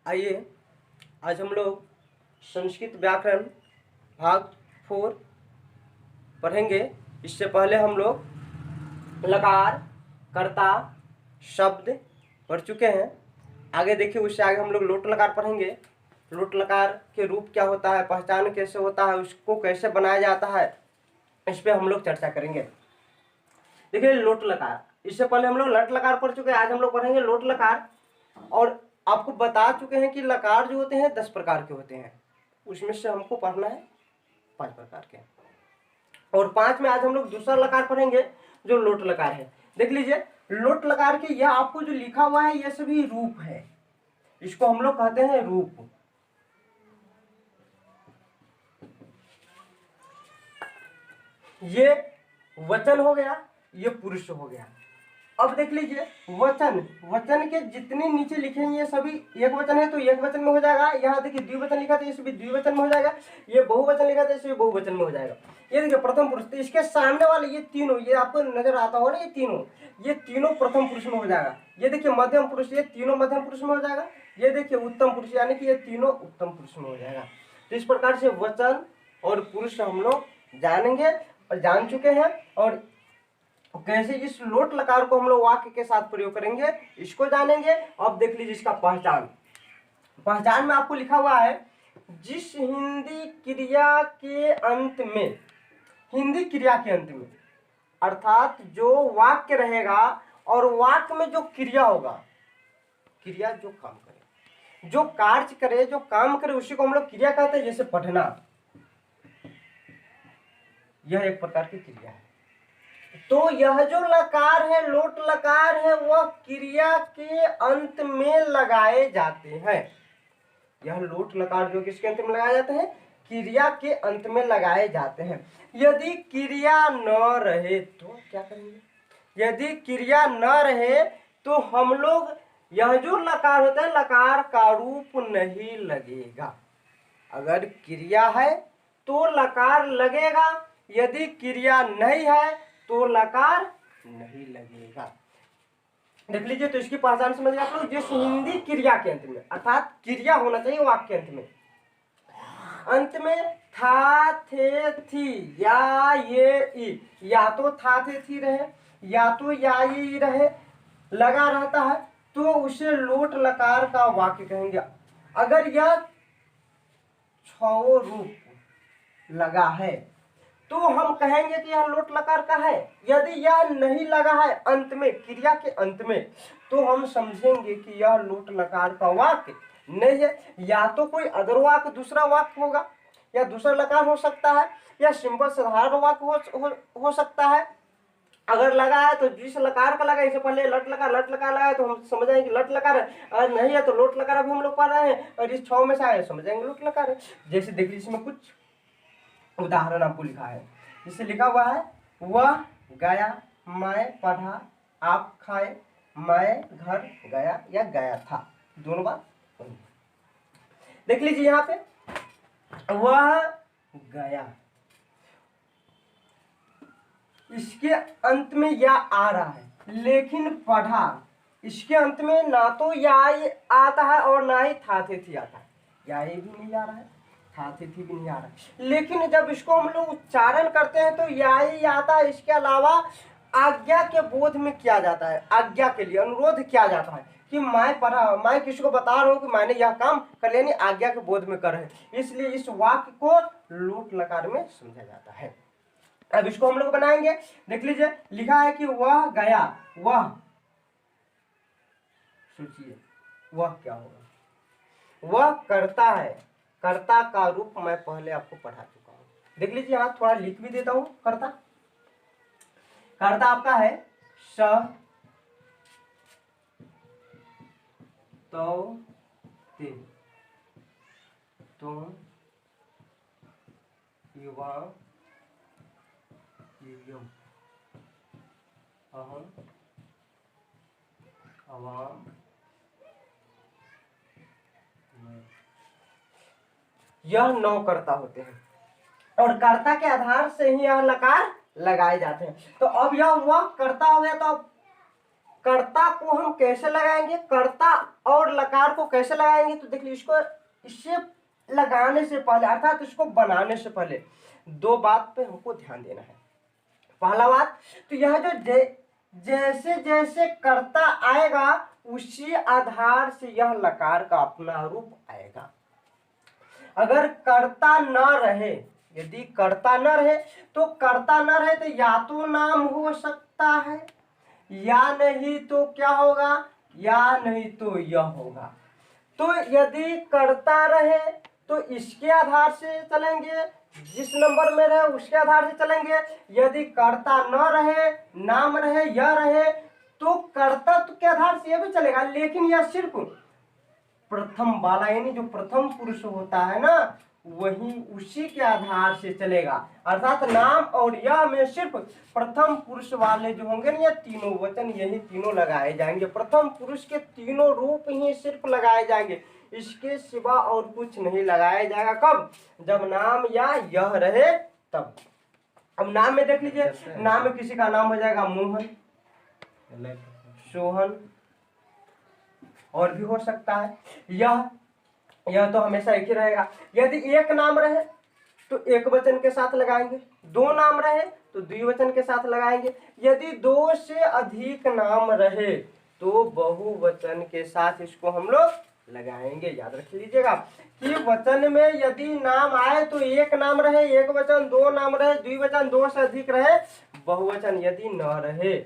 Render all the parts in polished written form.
आइए आज हम लोग संस्कृत व्याकरण भाग 4 पढ़ेंगे। इससे पहले हम लोग लकार, कर्ता, शब्द पढ़ चुके हैं। आगे देखिए, उससे आगे हम लोग लोट लकार पढ़ेंगे। लोट लकार के रूप क्या होता है, पहचान कैसे होता है, उसको कैसे बनाया जाता है, इस पे हम लोग चर्चा करेंगे। देखिए लोट लकार, इससे पहले हम लोग लट लकार पढ़ चुके हैं। आज हम लोग पढ़ेंगे लोट लकार। और आपको बता चुके हैं कि लकार जो होते हैं 10 प्रकार के होते हैं, उसमें से हमको पढ़ना है 5 प्रकार के। और 5 में आज हम लोग दूसरा लकार पढ़ेंगे जो लोट लकार है। देख लीजिए, लोट लकार के यह आपको जो लिखा हुआ है यह सभी रूप है। इसको हम लोग कहते हैं रूप। ये वचन हो गया, ये पुरुष हो गया। अब देख लीजिए, वचन के जितने नीचे लिखे हैं ये सभी एक वचन है तो एक वचन में हो जाएगा। यहाँ देखिए द्विवचन लिखा था, ये भी द्विवचन में हो जाएगा। ये बहुवचन लिखा था, ये बहुवचन में हो जाएगा। ये देखिए प्रथम पुरुष, तो इसके सामने वाले ये तीनों, ये आपको नजर आता हो ना, ये तीनों प्रथम पुरुष में हो जाएगा। ये देखिए मध्यम पुरुष, ये तीनों मध्यम पुरुष में हो जाएगा। ये देखिए उत्तम पुरुष, यानी कि ये तीनों उत्तम पुरुष में हो जाएगा। तो इस प्रकार से वचन और पुरुष हम लोग जानेंगे और जान चुके हैं। और कैसे इस लोट लकार को हम लोग वाक्य के साथ प्रयोग करेंगे इसको जानेंगे। अब देख लीजिए इसका पहचान में आपको लिखा हुआ है, जिस हिंदी क्रिया के अंत में, हिंदी क्रिया के अंत में अर्थात जो वाक्य रहेगा और वाक्य में जो क्रिया होगा, क्रिया जो काम करे, जो कार्य करे, जो काम करे, उसी को हम लोग क्रिया कहते हैं। जैसे पढ़ना, यह एक प्रकार की क्रिया है। तो यह जो लकार है, लोट लकार है, वह क्रिया के अंत में लगाए जाते हैं। यह लोट लकार जो किसके अंत में लगाए जाते हैं, क्रिया के अंत में लगाए जाते हैं। यदि क्रिया न रहे तो क्या करेंगे, यदि क्रिया न रहे तो हम लोग, यह जो लकार होता है लकार का रूप नहीं लगेगा। अगर क्रिया है तो लकार लगेगा, यदि क्रिया नहीं है तो लकार नहीं लगेगा। देख लीजिए, तो इसकी पहचान समझिए आप लोग। जिस हिंदी क्रिया के अंत में, अर्थात क्रिया होना चाहिए वाक्य के अंत में था, थे, थी, या, ये, ई, या तो था, थे, थी रहे, या तो या, ये, ई रहे, लगा रहता है तो उसे लोट लकार का वाक्य कहेंगे। अगर यह 6 रूप लगा है तो हम कहेंगे कि यह लोट लकार का है। यदि यह नहीं लगा है अंत में, क्रिया के अंत में, तो हम समझेंगे कि यह लोट लकार का वाक्य नहीं है। या तो कोई अदर वाक्य, दूसरा वाक्य होगा, या दूसरा लकार हो सकता है, या सिंपल साधारण वाक्य हो सकता है। अगर लगा है तो जिस लकार का लगा, इससे पहले लट लकार लगा है तो हम समझ जाएंगे कि लट लकार है। अगर नहीं है तो लोट लकार अभी हम लोग पढ़ रहे हैं, और इस 6 में से आए समझेंगे लोट लकार है। जैसे देखिए इसमें कुछ उदाहरण आपको लिखा है, जिससे लिखा हुआ है, वह गया, मैं पढ़ा, आप खाए, मैं घर गया या गया था, दोनों बात। देख लीजिए यहाँ पे, वह गया, इसके अंत में या आ रहा है, लेकिन पढ़ा, इसके अंत में ना तो या आता है और ना ही था थे थी आता है, या ये भी नहीं आ रहा है, था थे थी भी नहीं आ रहा है। लेकिन जब इसको हम लोग उच्चारण करते हैं तो या ही आता है। इसके अलावा आज्ञा के बोध में किया जाता है, आज्ञा के लिए अनुरोध किया जाता है कि मैं पढ़ा, मैं किसी को बता रहा हूं कि मैंने यह काम कर लिया, आज्ञा के बोध में कर रहे, इसलिए इस वाक्य को लोट लकार में समझा जाता है। अब इसको हम लोग बनाएंगे। देख लीजिए, लिखा है कि वह गया, वह, सोचिए वह क्या होगा, वह करता है, कर्ता का रूप मैं पहले आपको पढ़ा चुका हूं। देख लीजिए, यहां थोड़ा लिख भी देता हूं। कर्ता, कर्ता आपका है स, तो, ते, तुम, युवा, अहम, अवाम, यह 9 कर्ता होते हैं, और कर्ता के आधार से ही यह लकार लगाए जाते हैं। तो अब यह वह कर्ता हो गया, तो अब कर्ता को हम कैसे लगाएंगे, कर्ता और लकार को कैसे लगाएंगे, तो देख लीजिए इसको इससे लगाने से पहले अर्थात इसको बनाने से पहले दो बात पे हमको ध्यान देना है। पहला बात तो यह जो जैसे जैसे कर्ता आएगा उसी आधार से यह लकार का अपना रूप आएगा। अगर कर्ता न रहे, यदि कर्ता न रहे तो कर्ता न रहे तो या तो नाम हो सकता है या नहीं तो क्या होगा, या नहीं तो यह होगा। तो यदि कर्ता रहे तो इसके आधार से चलेंगे, जिस नंबर में रहे उसके आधार से चलेंगे। यदि कर्ता न रहे, नाम रहे, यह रहे तो कर्तत्व के आधार से यह भी चलेगा, लेकिन यह सिर्फ प्रथम वाला यानी जो प्रथम पुरुष होता है ना वही उसी के आधार से चलेगा। अर्थात नाम और यह में सिर्फ प्रथम पुरुष वाले जो होंगे ना ये तीनों वचन यही तीनों लगाए जाएंगे। प्रथम पुरुष के तीनों रूप ही सिर्फ लगाए जाएंगे, इसके सिवा और कुछ नहीं लगाया जाएगा। कब, जब नाम या यह रहे तब। अब नाम में देख लीजिए, नाम में किसी का नाम हो जाएगा मोहन, सोहन और भी हो सकता है। यह तो हमेशा एक ही रहेगा। यदि एक नाम रहे तो एक वचन के साथ लगाएंगे, दो नाम रहे तो द्विवचन के साथ लगाएंगे। यदि दो से अधिक नाम रहे तो बहुवचन के साथ इसको हम लोग लगाएंगे। याद रख लीजिएगा कि वचन में यदि नाम आए तो एक नाम रहे एक वचन, दो नाम रहे द्विवचन, दो से अधिक रहे बहुवचन। यदि न रहे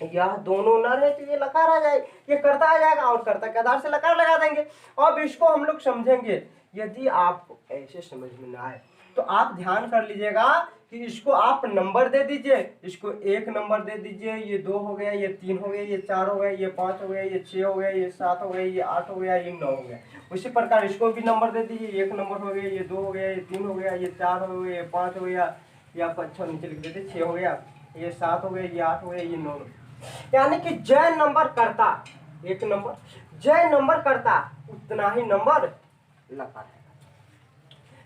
यह दोनों न रहे तो ये लकार आ जाए, ये कर्ता आ जाएगा और कर्ता के आधार से लकार लगा देंगे। अब इसको हम लोग समझेंगे। यदि आपको ऐसे समझ में ना आए तो आप ध्यान कर लीजिएगा कि इसको आप नंबर दे दीजिए। इसको एक नंबर दे दीजिए, ये 2 हो गया, ये 3 हो गया, ये 4 हो गया, ये 5 हो गया, ये 6 हो गया, ये 7 हो गया, ये 8 हो गया, ये 9 हो गया। उसी प्रकार इसको भी नंबर दे दीजिए, 1 नंबर हो गया, ये 2 हो गया, ये 3 हो गया, ये 4 हो गया, ये 5 हो गया, या 5 नीचे लिख देते 6 हो गया, ये 7 हो गया, ये 8 हो गया, ये 9 हो गया। यानी कि जय नंबर करता एक नंबर, जय नंबर करता उतना ही नंबर लकार है।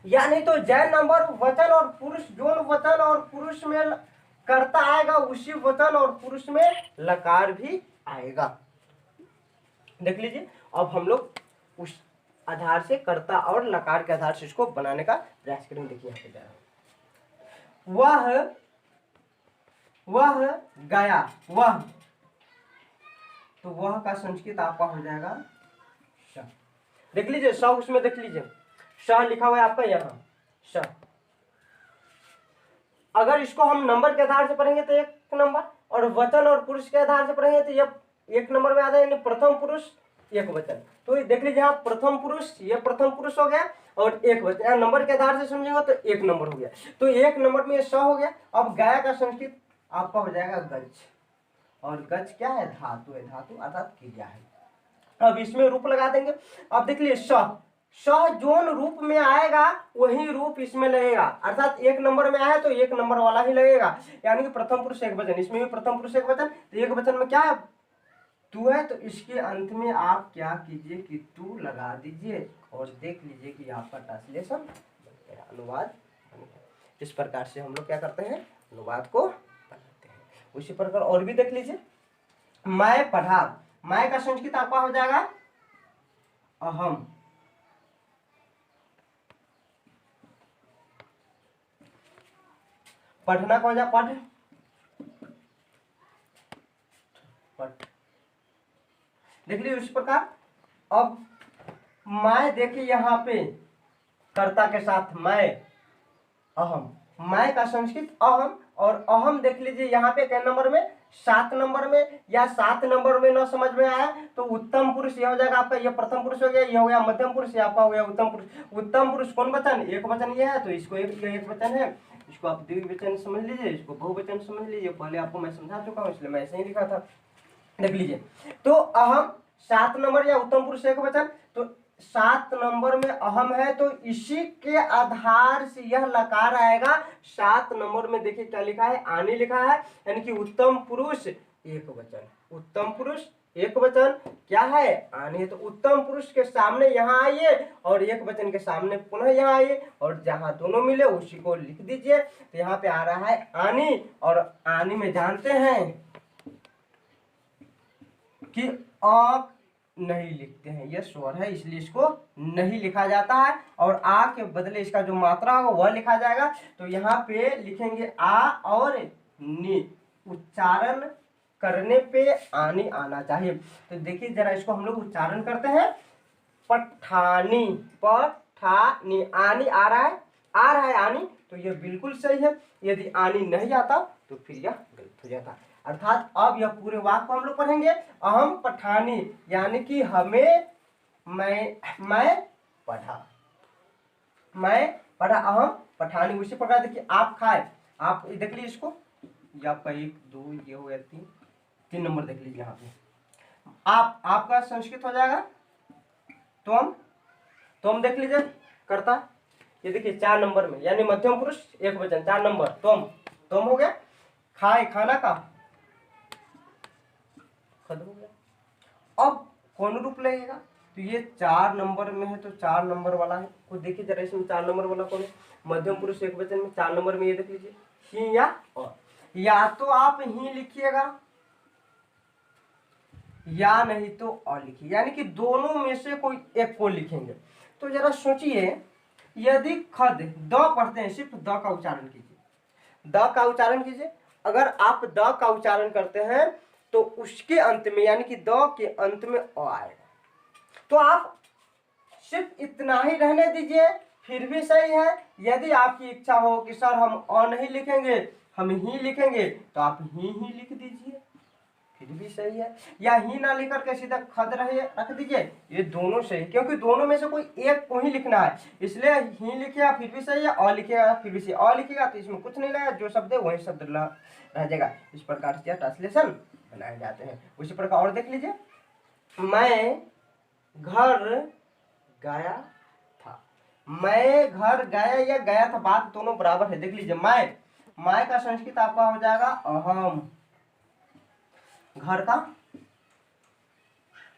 यानी तो जय नंबर वचन और पुरुष, जो वचन और पुरुष में करता आएगा उसी वचन और पुरुष में लकार भी आएगा। देख लीजिए अब हम लोग उस आधार से कर्ता और लकार के आधार से इसको बनाने का प्रयास करेंगे। देखिए यहाँ पे जा रहा है, वह गया, वह तो वह का संस्कृत आपका हो जाएगा श। देख लीजिए स, उसमें देख लीजिए श लिखा हुआ है आपका यहाँ श। अगर इसको हम नंबर के आधार से पढ़ेंगे तो एक नंबर, और वचन और पुरुष के आधार से पढ़ेंगे तो ये एक नंबर में आ जाए, प्रथम पुरुष एक वचन। तो देख लीजिए यहाँ प्रथम पुरुष, ये प्रथम पुरुष हो गया और एक वचन। यहाँ नंबर के आधार से समझेंगे तो एक नंबर हो गया, तो एक नंबर में स हो गया। अब गया का संस्कृत आपका हो जाएगा गज, और गज क्या है, धातु है, धातु अर्थात क्रिया है। अब इसमें रूप लगा देंगे। अब देख लीजिए स जोन रूप में आएगा वही रूप इसमें लगेगा, अर्थात एक नंबर में आया तो एक नंबर वाला ही लगेगा। यानी कि प्रथम पुरुष एक वचन, इसमें भी प्रथम पुरुष एक वचन, तो एक वचन में क्या है, तू है, तो इसके अंत में आप क्या कीजिए कि तू लगा दीजिए और देख लीजिए कि आपका ट्रांसलेशन अनुवाद। इस प्रकार से हम लोग क्या करते हैं, अनुवाद को बनाते हैं। उसी प्रकार और भी देख लीजिए, मैं पढ़ा, मैं का संस्कृत आपका हो जाएगा अहम, पढ़ना को हो जाए पढ़, पढ़। देख लीजिए इस प्रकार। अब मैं देखिए यहाँ पे कर्ता के साथ मैं, अहम, मैं का संस्कृत अहम, और अहम देख लीजिए यहाँ पे क्या नंबर में, 7 नंबर में, या 7 नंबर में न समझ में आया तो उत्तम पुरुष यह हो जाएगा आपका, यह प्रथम पुरुष हो गया, यह हो गया मध्यम पुरुष, यह आपका हो गया उत्तम पुरुष। उत्तम पुरुष कौन वचन, एक वचन ये है तो इसको एक वचन है, इसको आप द्विवचन समझ लीजिए, इसको बहुवचन समझ लीजिए। पहले आपको मैं समझा चुका हूँ इसलिए मैं ऐसे ही लिखा था। देख लीजिए तो अहम 7 नंबर या उत्तम पुरुष एक वचन, तो 7 नंबर में अहम है तो इसी के आधार से यह लकार आएगा। 7 नंबर में देखिए क्या लिखा है, आनी लिखा है, यानी कि उत्तम पुरुष एक वचन, उत्तम पुरुष एक वचन क्या है, आनी। तो उत्तम पुरुष के सामने यहाँ आइए और एक वचन के सामने पुनः यहाँ आइए, और जहाँ दोनों मिले उसी को लिख दीजिए। तो यहाँ पे आ रहा है आनी, और आनी में जानते हैं कि आँख नहीं लिखते हैं, यह स्वर है इसलिए इसको नहीं लिखा जाता है, और आ के बदले इसका जो मात्रा होगा वह लिखा जाएगा। तो यहाँ पे लिखेंगे आ और नी, उच्चारण करने पे आनी आना चाहिए। तो देखिए जरा इसको हम लोग उच्चारण करते हैं, पठानी, पठानी, आनी आ रहा है आनी, तो यह बिल्कुल सही है। यदि आनी नहीं आता तो फिर यह गलत हो जाता। अर्थात अब यह पूरे वाक्य को हम लोग पढ़ेंगे, अहम पठानी यानी कि हमें, मैं पढ़ा, अहम पठानी। उसी प्रकार देखिए आप खाए, आप देख लीजिए इसको, या आपका 1 2 ये हो गया 3 नंबर देख लीजिए यहाँ पे। आपका संस्कृत हो जाएगा तुम देख लीजिए करता, ये देखिए 4 नंबर में, यानी मध्यम पुरुष एक वचन 4 नंबर, तुम हो गया। खाए, खाना का खत्म हो गया। अब कौन रूप लगेगा, तो ये 4 नंबर में है, तो 4 नंबर वाला है, कुछ देखिए जरा इसमें 4 नंबर वाला कौन है, मध्यम पुरुष एक वचन में 4 नंबर में, ये देख लीजिए ही या तो आप ही लिखिएगा या नहीं तो अ लिखिए, यानी कि दोनों में से कोई एक को लिखेंगे। तो जरा सोचिए, यदि खद द पढ़ते हैं, सिर्फ द का उच्चारण कीजिए, द का उच्चारण कीजिए। अगर आप द का उच्चारण करते हैं तो उसके अंत में, यानी कि द के अंत में अ आएगा, तो आप सिर्फ इतना ही रहने दीजिए, फिर भी सही है। यदि आपकी इच्छा हो कि सर हम अ नहीं लिखेंगे, हम ही लिखेंगे, तो आप ही लिख दीजिए, फिर भी सही है। या ही ना लिख करके सीधा खद रख दीजिए, ये दोनों सही, क्योंकि दोनों में से कोई एक को ही लिखना है, इसलिए ही लिखेगा फिर भी सही है, अ लिखेगा फिर भी सही। अ लिखेगा तो इसमें कुछ नहीं लगेगा, जो शब्द है वही शब्द रह जाएगा। इस प्रकार से ट्रांसलेशन बनाए जाते हैं। उसी प्रकार और देख लीजिए, मैं घर गया था, मैं घर गया या गया था, बात दोनों बराबर है। देख लीजिए मैं का संस्कृत आपका हो जाएगा अहम, घर का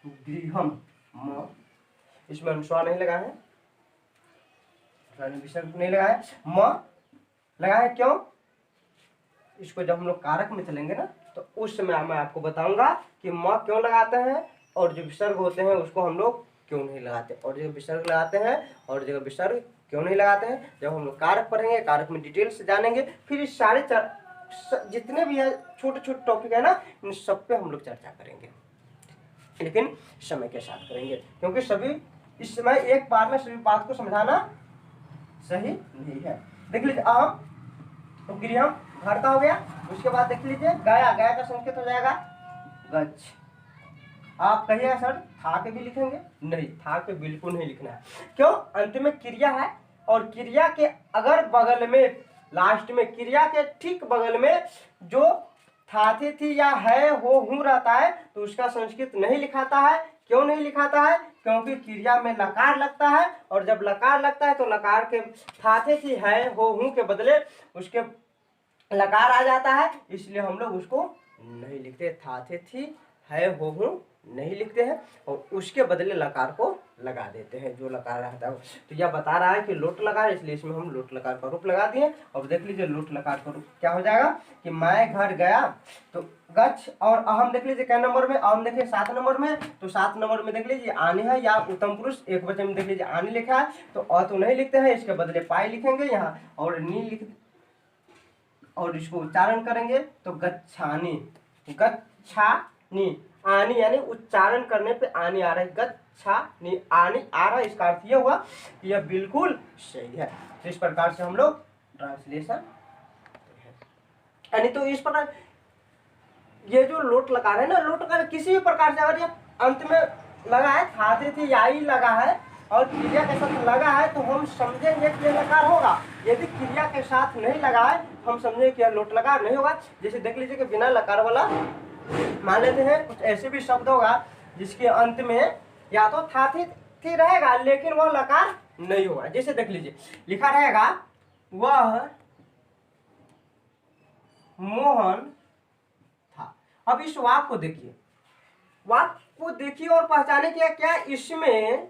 गृहम, इसमें अनुस्वार नहीं लगा है, विसर्ग नहीं लगा है, म लगा है। क्यों, इसको जब हम लोग कारक में चलेंगे ना, तो उस समय मैं आपको बताऊंगा कि म क्यों लगाते हैं, और जो विसर्ग होते हैं उसको हम लोग क्यों नहीं लगाते, और जो विसर्ग लगाते हैं और जो विसर्ग क्यों नहीं लगाते हैं। जब हम लोग कारक पढ़ेंगे, कारक में डिटेल से जानेंगे, फिर इस सारे जितने भी है छोटे छोटे टॉपिक है ना, इन सब पे हम लोग चर्चा करेंगे, लेकिन समय के साथ करेंगे, क्योंकि सभी इस समय एक बार में सभी बात को समझाना सही नहीं है। देख लीजिए अहम, तो गृहम घर का हो गया। उसके बाद देख लीजिए गया, गया का संकेत हो जाएगा गच्छ। आप कहिएगा सर था के भी लिखेंगे, नहीं, था के बिल्कुल नहीं लिखना है। क्यों, अंत में क्रिया है, और क्रिया के अगर बगल में, लास्ट में, क्रिया के ठीक बगल में जो था थे थी या है हो हूं रहता है, तो उसका संस्कृत नहीं लिखाता है। क्यों नहीं लिखाता है, क्योंकि क्रिया में लकार लगता है, और जब लकार लगता है तो लकार के था थे थी है हो हूं के बदले उसके लकार आ जाता है, इसलिए हम लोग उसको नहीं लिखते, था थे थी है हो हूं नहीं लिखते हैं, और उसके बदले लकार को लगा देते हैं, जो लकार रहता है। तो यह बता रहा है कि लोट लकार, इसलिए इसमें हम लोट लकार का रूप लगा दिए। और देख लीजिए लोट लकार का रूप क्या हो जाएगा, कि मैं घर गया, तो गच्छ और अहम देख लीजिए क्या नंबर में, अहम देखिए 7 नंबर में, तो 7 नंबर में देख लीजिए आने है, या उत्तम पुरुष एक वचन में देख लीजिए आने लिखा है, तो अ तो नहीं लिखते हैं, इसके बदले पाई लिखेंगे यहाँ, और नी लिख, और इसको उच्चारण करेंगे तो गच्छानी, गच्छानी, आनी यानी उच्चारण करने पे आनी आ रहा है, गच्छानी, आनी आ रहा है, इसका अर्थ यह हुआ कि यह बिल्कुल सही है। तो इस प्रकार से हम लोग ट्रांसलेशन, यानी तो इस प्रकार ये जो लोट लकार है ना, लोट लकार किसी भी प्रकार से अगर ये अंत में लगा है, खाते थे या ही लगा है और क्रिया के साथ लगा है, तो हम समझेंगे कि यह लकार होगा। यदि क्रिया के साथ नहीं लगा है, हम समझेंगे कि यह लोट लकार नहीं होगा। जैसे देख लीजिए कि बिना लकार वाला मान लेते हैं, कुछ ऐसे भी शब्द होगा जिसके अंत में या तो था थी रहेगा, लेकिन वह लकार नहीं होगा। जैसे देख लीजिए लिखा रहेगा वह मोहन था। अब इस वाक्य को देखिए, वाक्य को देखिए और पहचाने क्या क्या इसमें,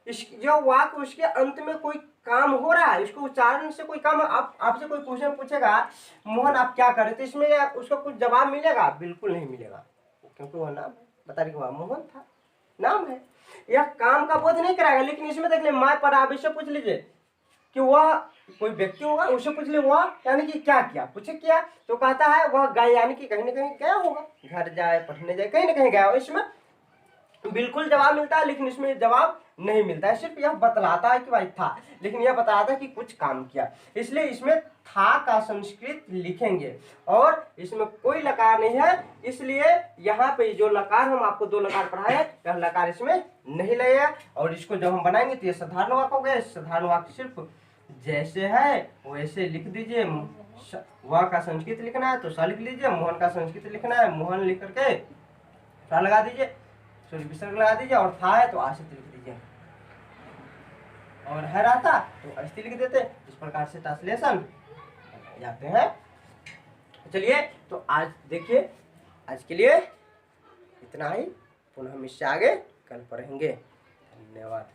इस जो वाक्य उसके अंत में कोई काम हो रहा है, इसको उच्चारण से कोई काम, आपसे कोई क्वेश्चन पूछेगा मोहन आप क्या कर रहे थे, इसमें उसको कुछ जवाब मिलेगा, बिल्कुल नहीं मिलेगा, क्योंकि वह नाम है। बता रही मोहन था, नाम है। यह काम का बोध नहीं कराएगा, लेकिन इसमें देख ले मैं पढ़ा, अब इससे पूछ लीजिए कि वह कोई व्यक्ति होगा, उससे पूछ ले वह यानी कि क्या किया, पूछे क्या तो कहता है वह गया, यानी कि कहीं ना कहीं गया होगा, घर जाए, पढ़ने जाए, कहीं ना कहीं गया हो। इसमें बिल्कुल जवाब मिलता है, लेकिन इसमें जवाब नहीं मिलता है, सिर्फ यह बतलाता है कि भाई था, लेकिन यह बताता है कि कुछ काम किया। इसलिए इसमें था का संस्कृत लिखेंगे और इसमें कोई लकार नहीं है, इसलिए यहाँ पे जो लकार हम आपको 2 लकार पढ़ाए यह लकार इसमें नहीं लगेगा। और इसको जब हम बनाएंगे तो ये साधारण वाक्य हो गया। साधारण वाक्य सिर्फ जैसे है वैसे लिख दीजिए। वह का संस्कृत लिखना है तो स लिख लीजिए, मोहन का संस्कृत लिखना है मोहन लिख करके सा लगा दीजिए, सॉरी विसर्ग लगा दीजिए, और था है तो आश्रित लिख दीजिए, और है रहता तो अस्थित लिख देते। इस प्रकार से ट्रांसलेशन जाते हैं। चलिए तो आज देखिए, आज के लिए इतना ही, पुनः हम इससे आगे कल पढ़ेंगे। धन्यवाद।